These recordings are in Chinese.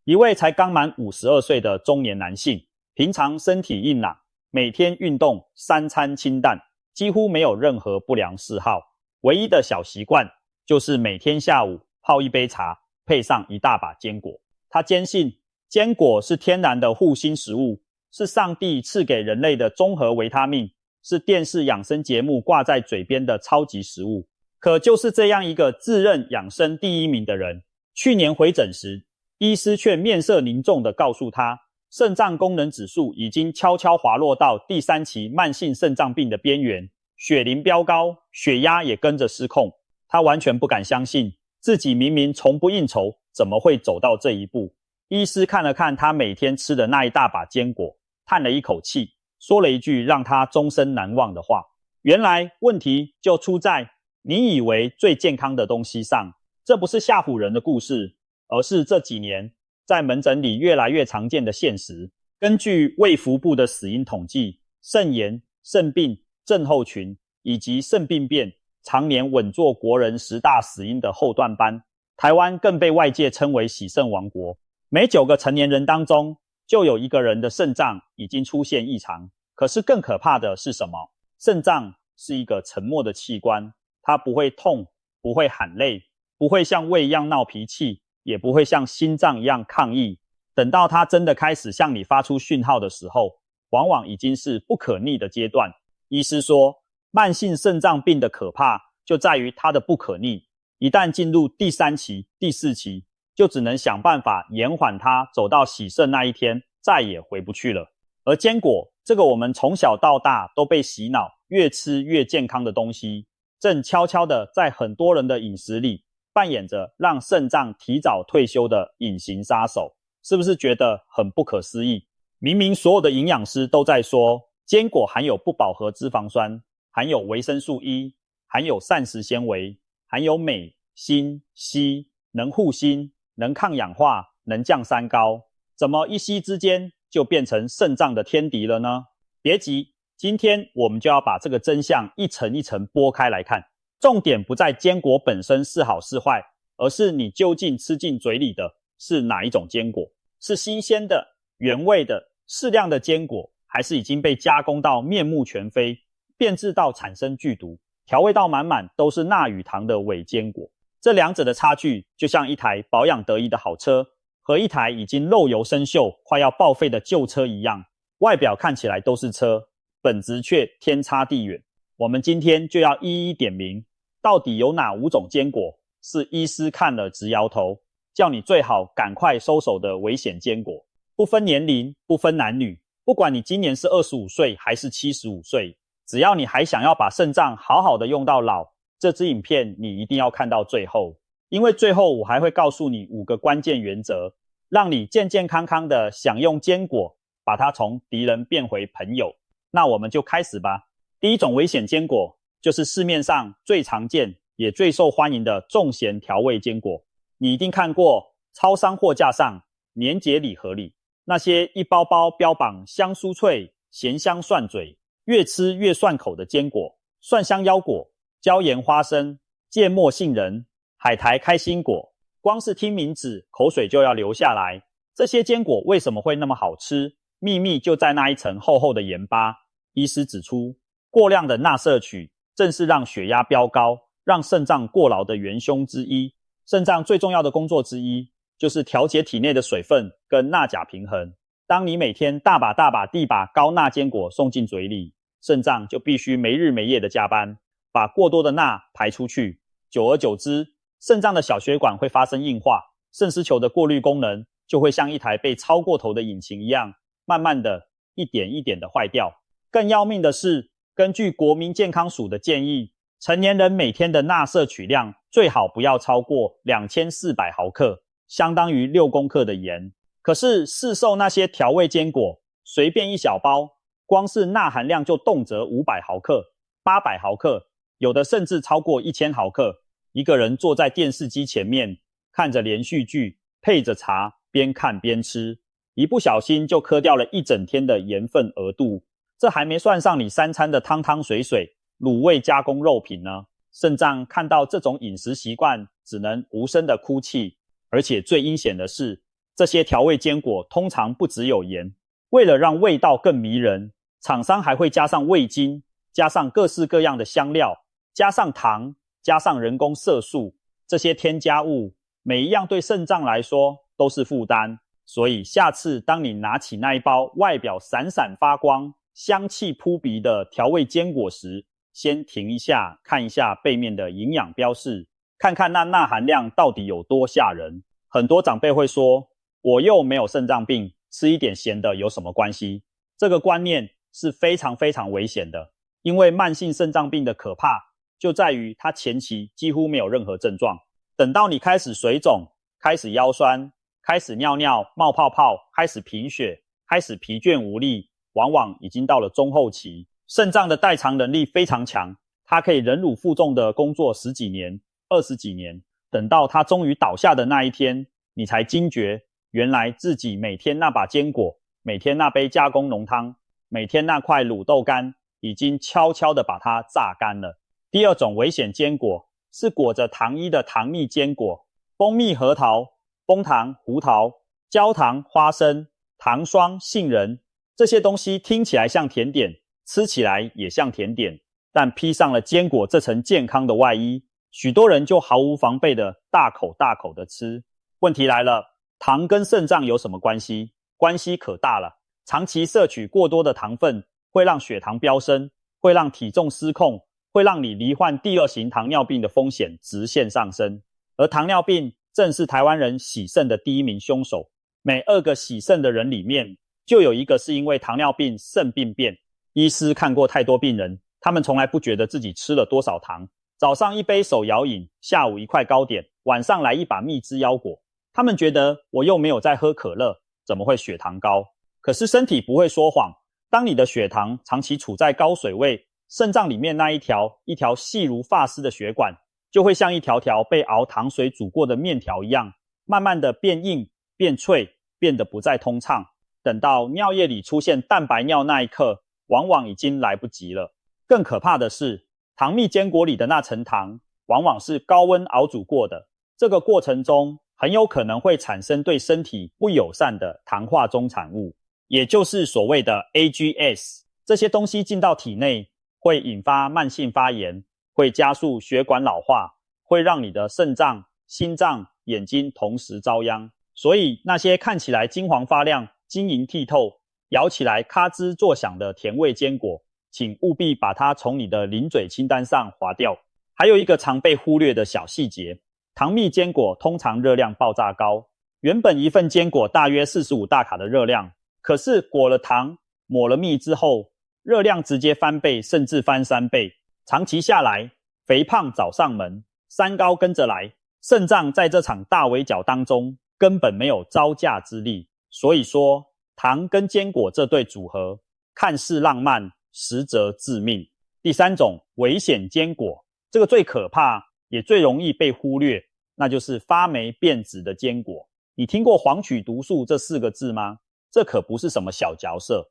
一位才刚满52岁的中年男性，平常身体硬朗，每天运动，3餐清淡，几乎没有任何不良嗜好。唯一的小习惯就是每天下午泡一杯茶，配上一大把坚果。他坚信坚果是天然的护心食物，是上帝赐给人类的综合维他命，是电视养生节目挂在嘴边的超级食物。可就是这样一个自认养生第1名的人，去年回诊时，医师却面色凝重地告诉他，肾脏功能指数已经悄悄滑落到第3期慢性肾脏病的边缘，血磷飙高，血压也跟着失控。他完全不敢相信，自己明明从不应酬，怎么会走到这一步？医师看了看他每天吃的那一大把坚果，叹了一口气，说了一句让他终身难忘的话。原来问题就出在你以为最健康的东西上。这不是吓唬人的故事，而是这几年在门诊里越来越常见的现实。根据卫福部的死因统计，肾炎、肾病、症候群以及肾病变常年稳坐国人10大死因的后段班。台湾更被外界称为洗肾王国，每9个成年人当中就有1个人的肾脏已经出现异常。可是更可怕的是什么？肾脏是一个沉默的器官，它不会痛，不会喊累，不会像胃一样闹脾气，也不会像心脏一样抗议。等到它真的开始向你发出讯号的时候，往往已经是不可逆的阶段。医师说，慢性肾脏病的可怕就在于它的不可逆，一旦进入第3期、第4期，就只能想办法延缓它走到洗肾那一天，再也回不去了。而坚果这个我们从小到大都被洗脑越吃越健康的东西，正悄悄的在很多人的饮食里扮演着让肾脏提早退休的隐形杀手。是不是觉得很不可思议？明明所有的营养师都在说坚果含有不饱和脂肪酸，含有维生素 E， 含有膳食纤维，含有镁、锌、硒，能护心，能抗氧化，能降三高，怎么一夕之间就变成肾脏的天敌了呢？别急，今天我们就要把这个真相一层一层剥开来看。重点不在坚果本身是好是坏，而是你究竟吃进嘴里的是哪一种坚果？是新鲜的、原味的、适量的坚果，还是已经被加工到面目全非，变质到产生剧毒，调味到满满都是钠与糖的伪坚果？这两者的差距就像一台保养得宜的好车和一台已经漏油生锈快要报废的旧车一样，外表看起来都是车，本质却天差地远。我们今天就要一一点名，到底有哪5种坚果是医师看了直摇头，叫你最好赶快收手的危险坚果。不分年龄，不分男女，不管你今年是25岁还是75岁，只要你还想要把肾脏好好的用到老，这支影片你一定要看到最后。因为最后我还会告诉你5个关键原则，让你健健康康的享用坚果，把它从敌人变回朋友。那我们就开始吧。第一种危险坚果就是市面上最常见也最受欢迎的重咸调味坚果。你一定看过超商货架上年节礼盒里那些一包包标榜香酥脆、咸香涮嘴、越吃越涮口的坚果，蒜香腰果、椒盐花生、芥末杏仁、海苔开心果，光是听名字口水就要流下来。这些坚果为什么会那么好吃？秘密就在那一层厚厚的盐巴。医师指出，过量的钠摄取正是让血压飙高、让肾脏过劳的元凶之一。肾脏最重要的工作之一就是调节体内的水分跟钠钾平衡。当你每天大把大把地把高钠坚果送进嘴里，肾脏就必须没日没夜的加班，把过多的钠排出去。久而久之，肾脏的小血管会发生硬化，肾丝球的过滤功能就会像一台被操过头的引擎一样，慢慢的一点一点的坏掉。更要命的是，根据国民健康署的建议，成年人每天的钠摄取量最好不要超过2400毫克，相当于6公克的盐。可是市售那些调味坚果，随便一小包，光是钠含量就动辄500毫克、800毫克，有的甚至超过1000毫克。一个人坐在电视机前面，看着连续剧，配着茶，边看边吃，一不小心就磕掉了一整天的盐分额度。这还没算上你3餐的汤汤水水、卤味加工肉品呢。肾脏看到这种饮食习惯，只能无声的哭泣。而且最阴险的是，这些调味坚果通常不只有盐，为了让味道更迷人，厂商还会加上味精，加上各式各样的香料，加上糖，加上人工色素，这些添加物每一样对肾脏来说都是负担。所以下次当你拿起那一包外表闪闪发光、香气扑鼻的调味坚果时，先停一下，看一下背面的营养标示，看看那钠含量到底有多吓人。很多长辈会说，我又没有肾脏病，吃一点咸的有什么关系？这个观念是非常非常危险的，因为慢性肾脏病的可怕就在于它前期几乎没有任何症状，等到你开始水肿、开始腰酸、开始尿尿冒泡泡、开始贫血、开始疲倦无力，往往已经到了中后期。肾脏的代偿能力非常强，它可以忍辱负重的工作10几年、20几年，等到它终于倒下的那一天，你才惊觉，原来自己每天那把坚果、每天那杯加工浓汤、每天那块卤豆干，已经悄悄地把它榨干了。第二种危险坚果是裹着糖衣的糖蜜坚果，蜂蜜核桃、枫糖、胡桃、焦糖、花生、糖霜、杏仁，这些东西听起来像甜点，吃起来也像甜点，但披上了坚果这层健康的外衣，许多人就毫无防备的大口大口的吃。问题来了，糖跟肾脏有什么关系？关系可大了。长期摄取过多的糖分会让血糖飙升，会让体重失控，会让你罹患第2型糖尿病的风险直线上升。而糖尿病正是台湾人洗肾的第1名凶手，每2个洗肾的人里面就有1个是因为糖尿病肾病变。医师看过太多病人，他们从来不觉得自己吃了多少糖，早上1杯手摇饮，下午1块糕点，晚上来1把蜜汁腰果。他们觉得我又没有在喝可乐，怎么会血糖高？可是身体不会说谎，当你的血糖长期处在高水位，肾脏里面那一条细如发丝的血管，就会像一条条被熬糖水煮过的面条一样，慢慢的变硬、变脆，变得不再通畅。等到尿液里出现蛋白尿那一刻，往往已经来不及了。更可怕的是，糖蜜坚果里的那层糖，往往是高温熬煮过的，这个过程中很有可能会产生对身体不友善的糖化终产物，也就是所谓的 AGS。 这些东西进到体内，会引发慢性发炎，会加速血管老化，会让你的肾脏、心脏、眼睛同时遭殃。所以那些看起来金黄发亮、晶莹剔透，咬起来咔吱作响的甜味坚果，请务必把它从你的零嘴清单上划掉。还有一个常被忽略的小细节，糖蜜坚果通常热量爆炸高，原本一份坚果大约45大卡的热量，可是裹了糖、抹了蜜之后，热量直接翻倍，甚至翻3倍。长期下来，肥胖找上门，3高跟着来，肾脏在这场大围剿当中根本没有招架之力。所以说，糖跟坚果这对组合看似浪漫，实则致命。第3种危险坚果，这个最可怕也最容易被忽略，那就是发霉变质的坚果。你听过黄曲毒素这4个字吗？这可不是什么小角色。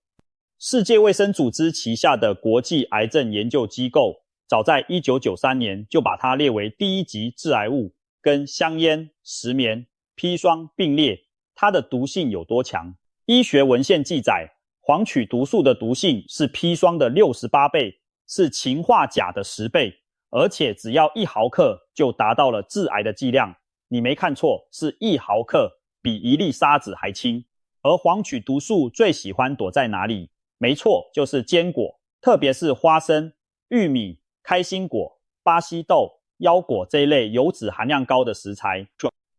世界卫生组织旗下的国际癌症研究机构，早在1993年就把它列为第1级致癌物，跟香烟、石棉、砒霜并列。它的毒性有多强？医学文献记载，黄曲毒素的毒性是砒霜的68倍，是氰化钾的10倍，而且只要1毫克就达到了致癌的剂量。你没看错，是1毫克，比1粒沙子还轻。而黄曲毒素最喜欢躲在哪里？没错，就是坚果，特别是花生、玉米、开心果、巴西豆、腰果这一类油脂含量高的食材。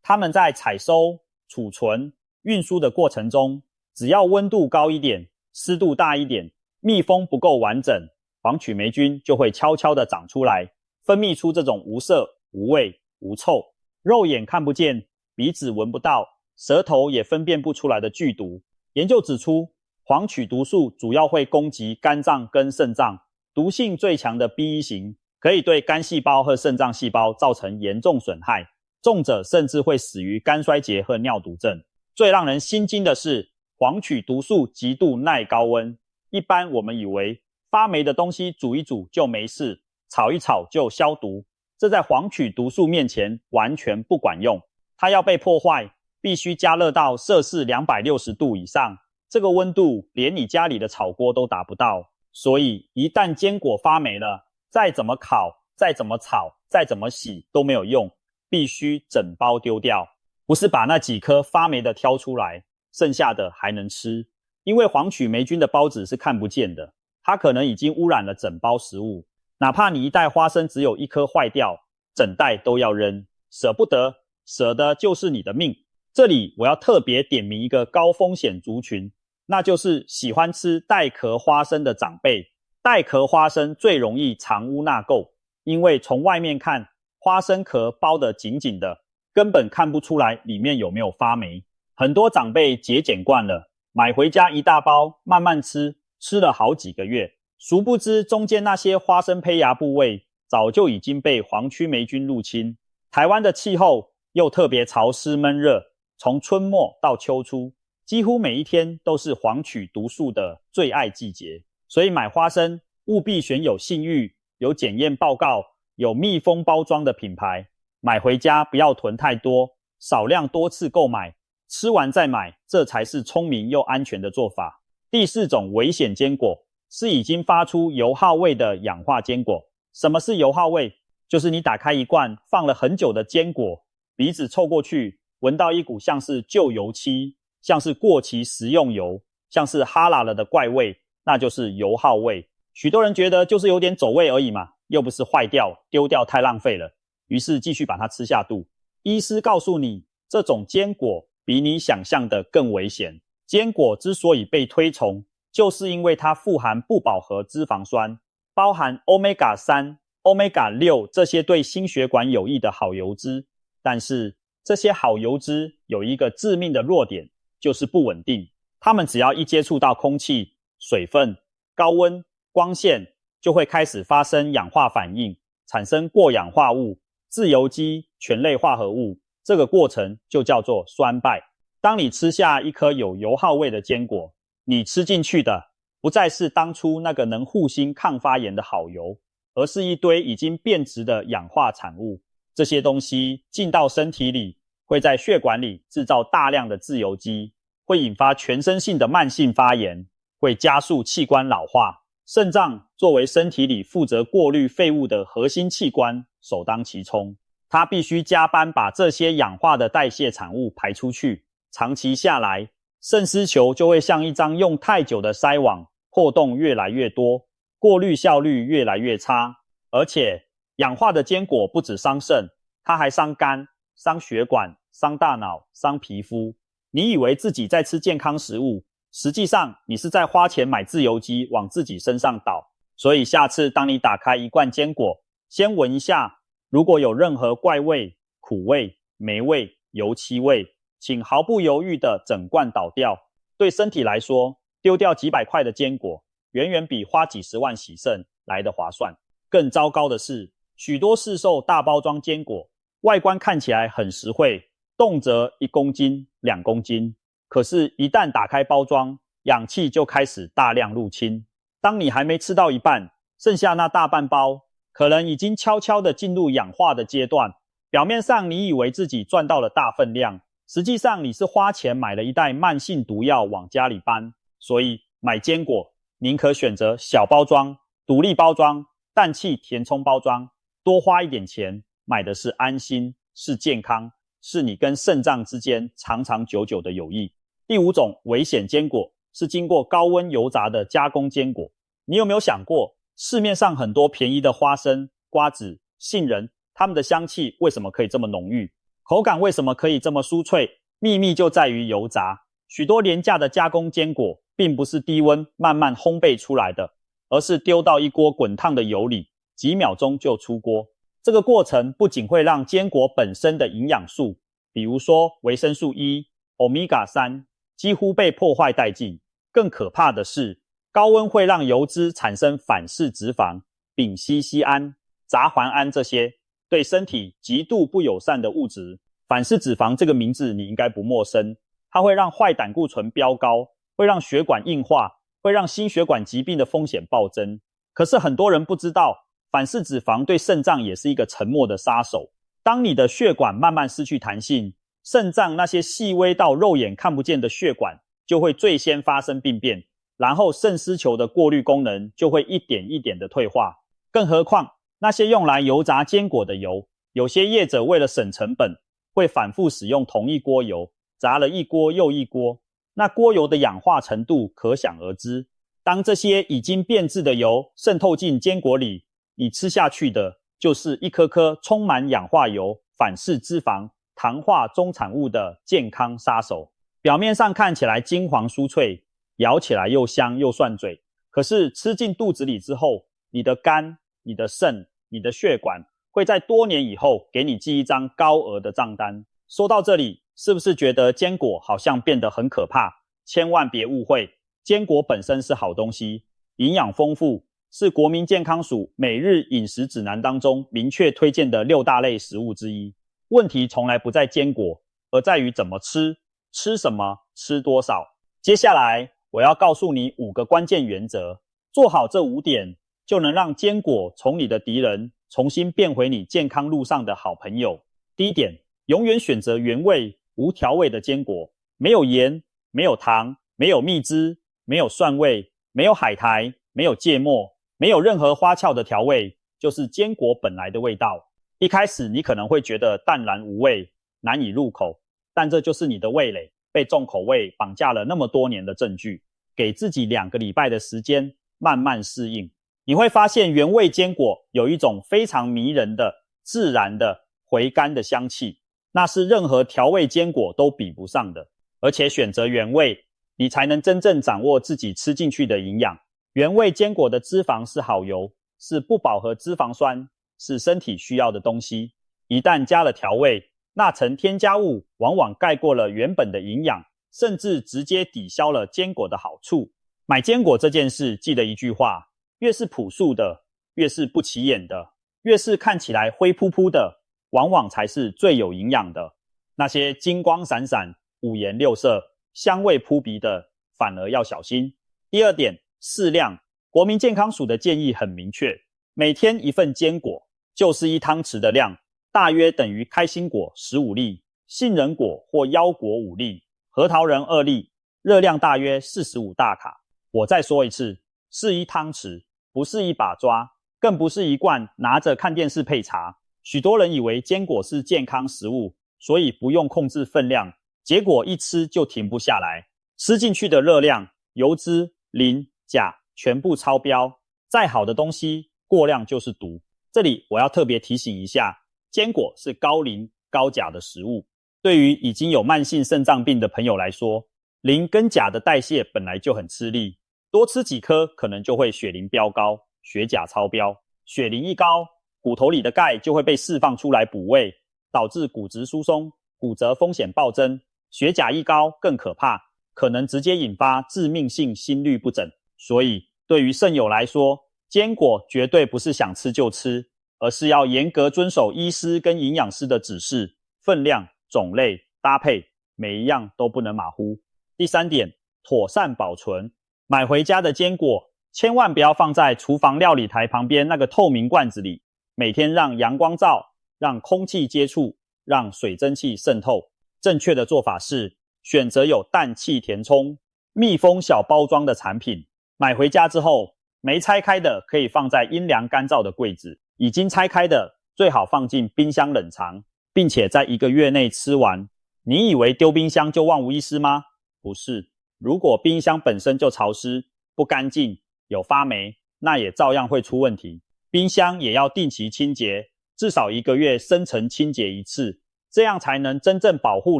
它们在采收、储存、运输的过程中，只要温度高一点，湿度大一点，密封不够完整，黄曲霉菌就会悄悄地长出来，分泌出这种无色、无味、无臭，肉眼看不见，鼻子闻不到，舌头也分辨不出来的剧毒。研究指出，黄曲毒素主要会攻击肝脏跟肾脏，毒性最强的 B1 型可以对肝细胞和肾脏细胞造成严重损害，重者甚至会死于肝衰竭和尿毒症。最让人心惊的是，黄曲毒素极度耐高温。一般我们以为发霉的东西煮一煮就没事，炒一炒就消毒，这在黄曲毒素面前完全不管用。它要被破坏，必须加热到摄氏260度以上，这个温度连你家里的炒锅都达不到。所以一旦坚果发霉了，再怎么烤，再怎么炒，再怎么洗都没有用，必须整包丢掉，不是把那几颗发霉的挑出来，剩下的还能吃。因为黄曲霉菌的孢子是看不见的，它可能已经污染了整包食物，哪怕你一袋花生只有一颗坏掉，整袋都要扔，舍不得，舍的就是你的命。这里我要特别点名一个高风险族群，那就是喜欢吃带壳花生的长辈。带壳花生最容易藏污纳垢，因为从外面看，花生壳包得紧紧的，根本看不出来里面有没有发霉。很多长辈节俭惯了，买回家一大包慢慢吃，吃了好几个月，殊不知中间那些花生胚芽部位早就已经被黄曲霉菌入侵。台湾的气候又特别潮湿闷热，从春末到秋初，几乎每一天都是黄曲毒素的最爱季节。所以买花生务必选有信誉、有检验报告、有密封包装的品牌，买回家不要囤太多，少量多次购买，吃完再买，这才是聪明又安全的做法。第4种危险坚果是已经发出油耗味的氧化坚果。什么是油耗味？就是你打开一罐放了很久的坚果，鼻子凑过去，闻到一股像是旧油漆，像是过期食用油，像是哈喇了的怪味，那就是油耗味。许多人觉得就是有点走味而已嘛，又不是坏掉，丢掉太浪费了，于是继续把它吃下肚。医师告诉你，这种坚果比你想象的更危险。坚果之所以被推崇，就是因为它富含不饱和脂肪酸，包含 Omega-3、Omega-6 这些对心血管有益的好油脂。但是这些好油脂有一个致命的弱点，就是不稳定。它们只要一接触到空气、水分、高温、光线，就会开始发生氧化反应，产生过氧化物、自由基、醛类化合物，这个过程就叫做酸败。当你吃下一颗有油耗味的坚果，你吃进去的不再是当初那个能护心抗发炎的好油，而是一堆已经变质的氧化产物。这些东西进到身体里，会在血管里制造大量的自由基，会引发全身性的慢性发炎，会加速器官老化。肾脏作为身体里负责过滤废物的核心器官，首当其冲，它必须加班把这些氧化的代谢产物排出去。长期下来，肾丝球就会像一张用太久的筛网，破洞越来越多，过滤效率越来越差。而且氧化的坚果不只伤肾，它还伤肝、伤血管、伤大脑、伤皮肤。你以为自己在吃健康食物，实际上你是在花钱买自由基往自己身上倒。所以下次当你打开一罐坚果，先闻一下，如果有任何怪味、苦味、霉味、油漆味，请毫不犹豫地整罐倒掉。对身体来说，丢掉几百块的坚果，远远比花几十万洗肾来得划算。更糟糕的是，许多市售大包装坚果，外观看起来很实惠，动辄1公斤、2公斤，可是一旦打开包装，氧气就开始大量入侵。当你还没吃到一半，剩下那大半包，可能已经悄悄地进入氧化的阶段。表面上你以为自己赚到了大分量，实际上你是花钱买了一袋慢性毒药往家里搬。所以买坚果宁可选择小包装、独立包装、氮气填充包装，多花一点钱，买的是安心，是健康，是你跟肾脏之间长长久久的友谊。第5种危险坚果是经过高温油炸的加工坚果。你有没有想过，市面上很多便宜的花生、瓜子、杏仁，它们的香气为什么可以这么浓郁？口感为什么可以这么酥脆？秘密就在于油炸。许多廉价的加工坚果并不是低温慢慢烘焙出来的，而是丢到一锅滚烫的油里，几秒钟就出锅。这个过程不仅会让坚果本身的营养素，比如说维生素 E、Omega-3 几乎被破坏殆尽，更可怕的是，高温会让油脂产生反式脂肪、丙烯酰胺、杂环胺这些对身体极度不友善的物质。反式脂肪这个名字你应该不陌生，它会让坏胆固醇飙高，会让血管硬化，会让心血管疾病的风险暴增。可是很多人不知道，反式脂肪对肾脏也是一个沉默的杀手。当你的血管慢慢失去弹性，肾脏那些细微到肉眼看不见的血管就会最先发生病变，然后肾丝球的过滤功能就会一点一点的退化。更何况那些用来油炸坚果的油，有些业者为了省成本，会反复使用同一锅油，炸了一锅又一锅，那锅油的氧化程度可想而知。当这些已经变质的油渗透进坚果里，你吃下去的就是一颗颗充满氧化油、反式脂肪、糖化中产物的健康杀手。表面上看起来金黄酥脆，咬起来又香又涮嘴，可是吃进肚子里之后，你的肝、你的肾、你的血管会在多年以后给你寄一张高额的账单。说到这里，是不是觉得坚果好像变得很可怕？千万别误会，坚果本身是好东西，营养丰富，是国民健康署每日饮食指南当中明确推荐的6大类食物之一。问题从来不在坚果，而在于怎么吃，吃什么，吃多少。接下来我要告诉你5个关键原则，做好这5点，就能让坚果从你的敌人重新变回你健康路上的好朋友。第一点，永远选择原味无调味的坚果，没有盐，没有糖，没有蜜汁，没有蒜味，没有海苔，没有芥末，没有任何花俏的调味，就是坚果本来的味道。一开始你可能会觉得淡然无味，难以入口，但这就是你的味蕾被重口味绑架了那么多年的证据。给自己2个礼拜的时间慢慢适应，你会发现原味坚果有一种非常迷人的自然的回甘的香气，那是任何调味坚果都比不上的。而且选择原味，你才能真正掌握自己吃进去的营养。原味坚果的脂肪是好油，是不饱和脂肪酸，是身体需要的东西。一旦加了调味，那层添加物往往盖过了原本的营养，甚至直接抵消了坚果的好处。买坚果这件事，记得一句话，越是朴素的，越是不起眼的，越是看起来灰扑扑的，往往才是最有营养的。那些金光闪闪、五颜六色、香味扑鼻的，反而要小心。第二点，适量。国民健康署的建议很明确，每天1份坚果，就是1汤匙的量，大约等于开心果15粒，杏仁果或腰果5粒，核桃仁2粒，热量大约45大卡。我再说一次，是1汤匙，不是1把抓，更不是1罐拿着看电视配茶。许多人以为坚果是健康食物，所以不用控制分量，结果一吃就停不下来，吃进去的热量、油脂、磷、钾全部超标。再好的东西，过量就是毒。这里我要特别提醒一下，坚果是高磷、高钾的食物，对于已经有慢性肾脏病的朋友来说，磷跟钾的代谢本来就很吃力，多吃几颗可能就会血磷飙高，血钾超标。血磷一高，骨头里的钙就会被释放出来补位，导致骨质疏松，骨折风险暴增。血钾一高更可怕，可能直接引发致命性心律不整。所以对于肾友来说，坚果绝对不是想吃就吃，而是要严格遵守医师跟营养师的指示，分量、种类、搭配，每一样都不能马虎。第3点，妥善保存。买回家的坚果千万不要放在厨房料理台旁边那个透明罐子里，每天让阳光照，让空气接触，让水蒸气渗透。正确的做法是选择有氮气填充、密封小包装的产品。买回家之后，没拆开的可以放在阴凉干燥的柜子，已经拆开的最好放进冰箱冷藏，并且在1个月内吃完。你以为丢冰箱就万无一失吗？不是，如果冰箱本身就潮湿、不干净、有发霉，那也照样会出问题。冰箱也要定期清洁，至少1个月深层清洁1次，这样才能真正保护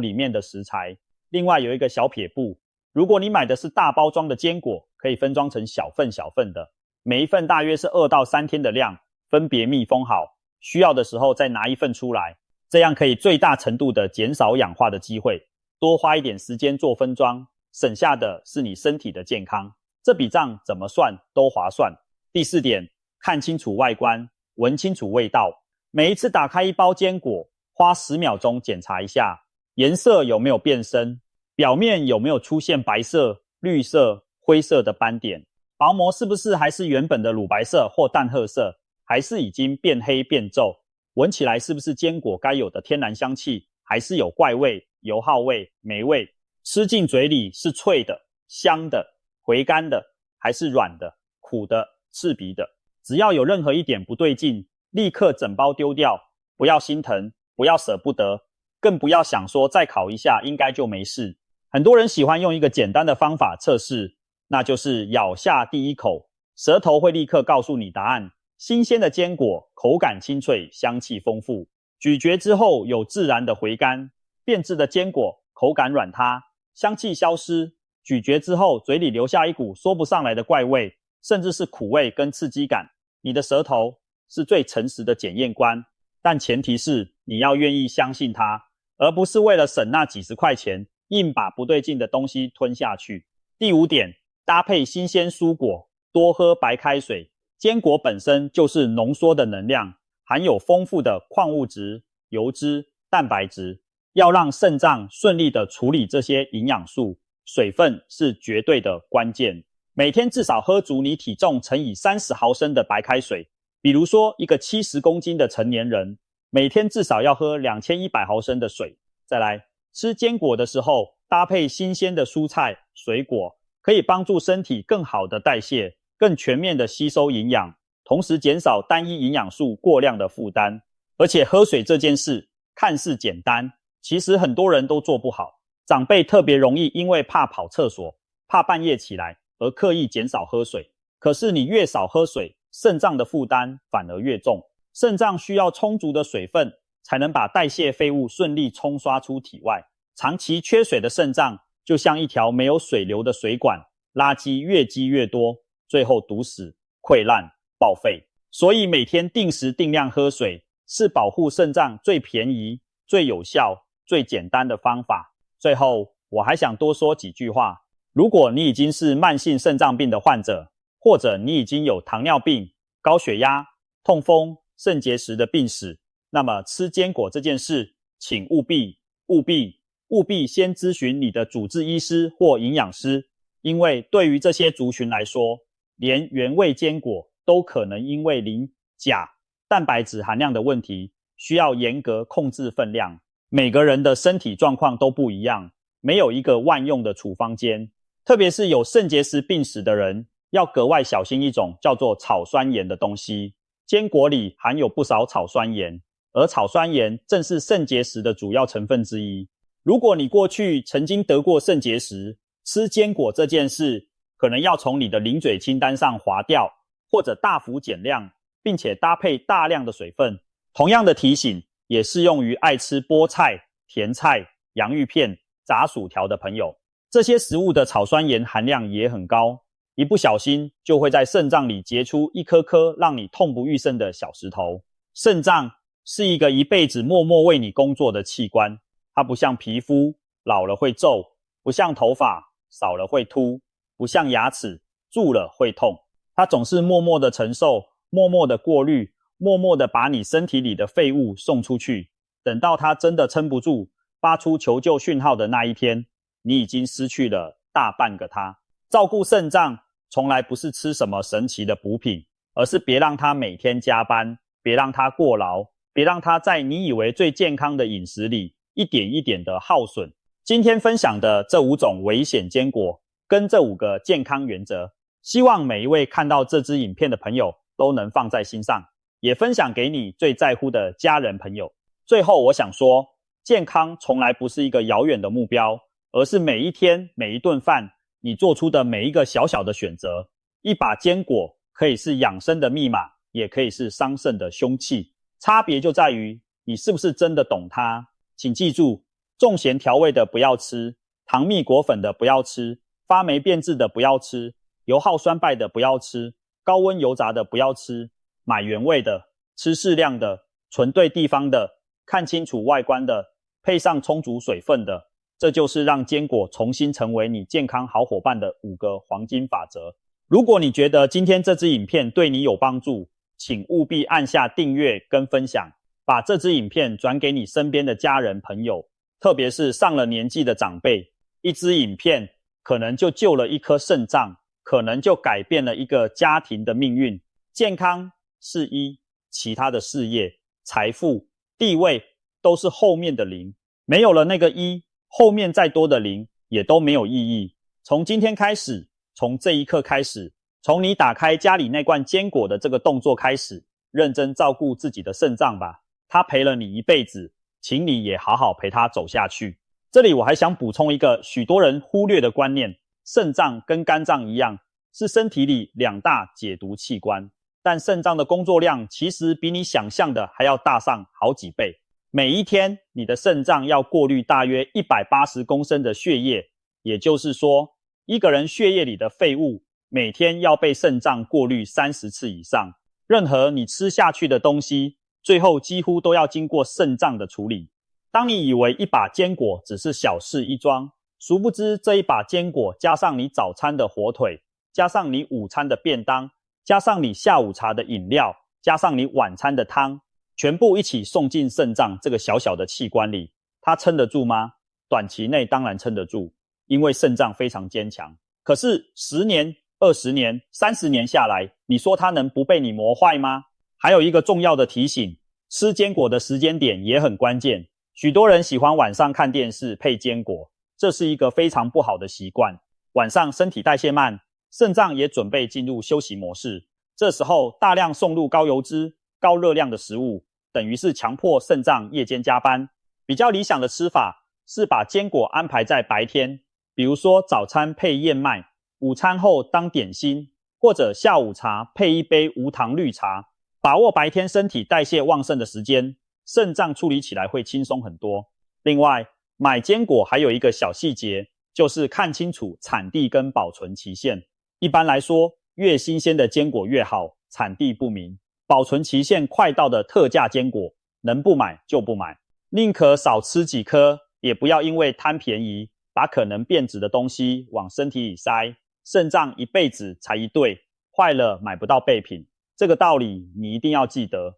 里面的食材。另外有一个小撇步，如果你买的是大包装的坚果，可以分装成小份小份的，每一份大约是2到3天的量，分别密封好，需要的时候再拿1份出来，这样可以最大程度的减少氧化的机会，多花一点时间做分装，省下的是你身体的健康，这笔账怎么算都划算。第4点，看清楚外观，闻清楚味道。每一次打开1包坚果，花10秒钟检查一下，颜色有没有变深，表面有没有出现白色、绿色、灰色的斑点，薄膜是不是还是原本的乳白色或淡褐色，还是已经变黑变皱，闻起来是不是坚果该有的天然香气，还是有怪味，油耗味、霉味，吃进嘴里是脆的、香的、回甘的，还是软的、苦的、刺鼻的。只要有任何一点不对劲，立刻整包丢掉，不要心疼，不要舍不得，更不要想说再烤一下应该就没事。很多人喜欢用一个简单的方法测试，那就是咬下第一口，舌头会立刻告诉你答案。新鲜的坚果口感清脆，香气丰富，咀嚼之后有自然的回甘，变质的坚果口感软塌，香气消失，咀嚼之后嘴里留下一股说不上来的怪味，甚至是苦味跟刺激感。你的舌头是最诚实的检验官，但前提是你要愿意相信它，而不是为了省那几十块钱硬把不对劲的东西吞下去。第5点，搭配新鲜蔬果，多喝白开水。坚果本身就是浓缩的能量，含有丰富的矿物质、油脂、蛋白质，要让肾脏顺利的处理这些营养素，水分是绝对的关键。每天至少喝足你体重乘以30毫升的白开水，比如说一个70公斤的成年人，每天至少要喝2100毫升的水。再来，吃坚果的时候，搭配新鲜的蔬菜、水果，可以帮助身体更好的代谢，更全面的吸收营养，同时减少单一营养素过量的负担。而且喝水这件事看似简单，其实很多人都做不好。长辈特别容易因为怕跑厕所，怕半夜起来，而刻意减少喝水。可是你越少喝水，肾脏的负担反而越重。肾脏需要充足的水分，才能把代谢废物顺利冲刷出体外。长期缺水的肾脏就像一条没有水流的水管，垃圾越积越多，最后堵死、溃烂、报废。所以每天定时定量喝水，是保护肾脏最便宜、最有效、最简单的方法。最后，我还想多说几句话。如果你已经是慢性肾脏病的患者，或者你已经有糖尿病、高血压、痛风、肾结石的病史，那么吃坚果这件事，请务必先咨询你的主治医师或营养师，因为对于这些族群来说，连原味坚果都可能因为磷、钾、蛋白质含量的问题，需要严格控制分量。每个人的身体状况都不一样，没有一个万用的处方间。特别是有肾结石病史的人，要格外小心一种叫做草酸盐的东西。坚果里含有不少草酸盐，而草酸盐正是肾结石的主要成分之一。如果你过去曾经得过肾结石，吃坚果这件事可能要从你的零嘴清单上划掉，或者大幅减量，并且搭配大量的水分。同样的提醒也适用于爱吃菠菜、甜菜、洋芋片、炸薯条的朋友。这些食物的草酸盐含量也很高，一不小心就会在肾脏里结出一颗颗让你痛不欲生的小石头。肾脏是一个一辈子默默为你工作的器官，它不像皮肤，老了会皱，不像头发，少了会秃，不像牙齿，蛀了会痛。它总是默默的承受，默默的过滤，默默的把你身体里的废物送出去。等到它真的撑不住，发出求救讯号的那一天，你已经失去了大半个它。照顾肾脏从来不是吃什么神奇的补品，而是别让它每天加班，别让它过劳，别让它在你以为最健康的饮食里一点一点的耗损。今天分享的这5种危险坚果跟这5个健康原则，希望每一位看到这支影片的朋友都能放在心上，也分享给你最在乎的家人朋友。最后我想说，健康从来不是一个遥远的目标，而是每一天每一顿饭你做出的每一个小小的选择。一把坚果可以是养生的密码，也可以是伤肾的凶器，差别就在于你是不是真的懂它。请记住，重咸调味的不要吃，糖蜜果粉的不要吃，发霉变质的不要吃，油耗酸败的不要吃，高温油炸的不要吃，买原味的，吃适量的，存对地方的，看清楚外观的，配上充足水分的。这就是让坚果重新成为你健康好伙伴的5个黄金法则。如果你觉得今天这支影片对你有帮助，请务必按下订阅跟分享，把这支影片转给你身边的家人朋友，特别是上了年纪的长辈。一支影片可能就救了一颗肾脏，可能就改变了一个家庭的命运。健康是一，其他的事业、财富、地位都是后面的零。没有了那个一，后面再多的零也都没有意义。从今天开始，从这一刻开始，从你打开家里那罐坚果的这个动作开始，认真照顾自己的肾脏吧。他陪了你一辈子，请你也好好陪他走下去。这里我还想补充一个许多人忽略的观念，肾脏跟肝脏一样，是身体里2大解毒器官，但肾脏的工作量其实比你想象的还要大上好几倍。每一天你的肾脏要过滤大约180公升的血液，也就是说，一个人血液里的废物每天要被肾脏过滤30次以上。任何你吃下去的东西，最后几乎都要经过肾脏的处理。当你以为一把坚果只是小事一桩，殊不知这一把坚果加上你早餐的火腿，加上你午餐的便当，加上你下午茶的饮料，加上你晚餐的汤，全部一起送进肾脏这个小小的器官里，它撑得住吗？短期内当然撑得住，因为肾脏非常坚强。可是10年、20年、30年下来，你说它能不被你磨坏吗？还有一个重要的提醒，吃坚果的时间点也很关键。许多人喜欢晚上看电视配坚果，这是一个非常不好的习惯。晚上身体代谢慢，肾脏也准备进入休息模式，这时候大量送入高油脂、高热量的食物，等于是强迫肾脏夜间加班。比较理想的吃法是把坚果安排在白天，比如说早餐配燕麦，午餐后当点心，或者下午茶配一杯无糖绿茶，把握白天身体代谢旺盛的时间，肾脏处理起来会轻松很多。另外，买坚果还有一个小细节，就是看清楚产地跟保存期限。一般来说，越新鲜的坚果越好，产地不明，保存期限快到的特价坚果，能不买就不买，宁可少吃几颗，也不要因为贪便宜，把可能变质的东西往身体里塞。肾脏一辈子才一对，坏了买不到备品，这个道理你一定要记得。